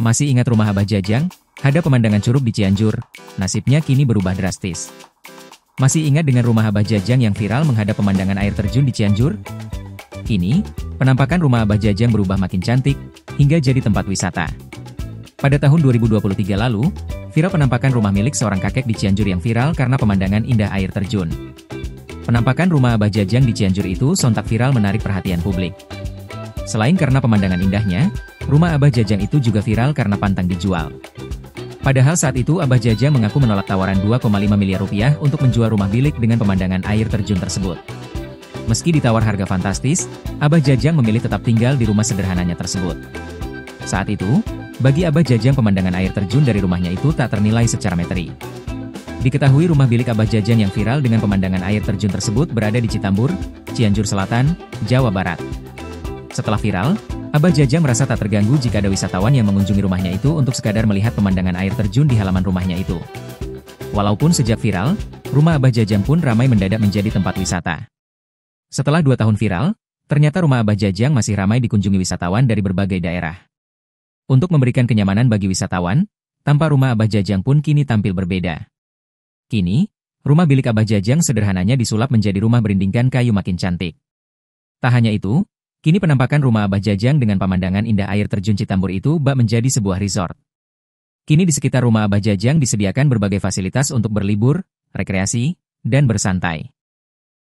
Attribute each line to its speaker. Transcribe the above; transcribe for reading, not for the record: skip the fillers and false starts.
Speaker 1: Masih ingat rumah Abah Jajang? Ada pemandangan Curug di Cianjur. Nasibnya kini berubah drastis. Masih ingat dengan rumah Abah Jajang yang viral menghadap pemandangan air terjun di Cianjur? Kini, penampakan rumah Abah Jajang berubah makin cantik, hingga jadi tempat wisata. Pada tahun 2023 lalu, viral penampakan rumah milik seorang kakek di Cianjur yang viral karena pemandangan indah air terjun. Penampakan rumah Abah Jajang di Cianjur itu sontak viral menarik perhatian publik. Selain karena pemandangan indahnya, rumah Abah Jajang itu juga viral karena pantang dijual. Padahal saat itu Abah Jajang mengaku menolak tawaran 2,5 miliar rupiah untuk menjual rumah bilik dengan pemandangan air terjun tersebut. Meski ditawar harga fantastis, Abah Jajang memilih tetap tinggal di rumah sederhananya tersebut. Saat itu, bagi Abah Jajang pemandangan air terjun dari rumahnya itu tak ternilai secara materi. Diketahui rumah bilik Abah Jajang yang viral dengan pemandangan air terjun tersebut berada di Citambur, Cianjur Selatan, Jawa Barat. Setelah viral, Abah Jajang merasa tak terganggu jika ada wisatawan yang mengunjungi rumahnya itu untuk sekadar melihat pemandangan air terjun di halaman rumahnya itu. Walaupun sejak viral, rumah Abah Jajang pun ramai mendadak menjadi tempat wisata. Setelah 2 tahun viral, ternyata rumah Abah Jajang masih ramai dikunjungi wisatawan dari berbagai daerah. Untuk memberikan kenyamanan bagi wisatawan, tampak rumah Abah Jajang pun kini tampil berbeda. Kini, rumah bilik Abah Jajang sederhananya disulap menjadi rumah berindingkan kayu makin cantik. Tak hanya itu, kini penampakan rumah Abah Jajang dengan pemandangan indah air terjun Citambur itu bak menjadi sebuah resort. Kini di sekitar rumah Abah Jajang disediakan berbagai fasilitas untuk berlibur, rekreasi, dan bersantai.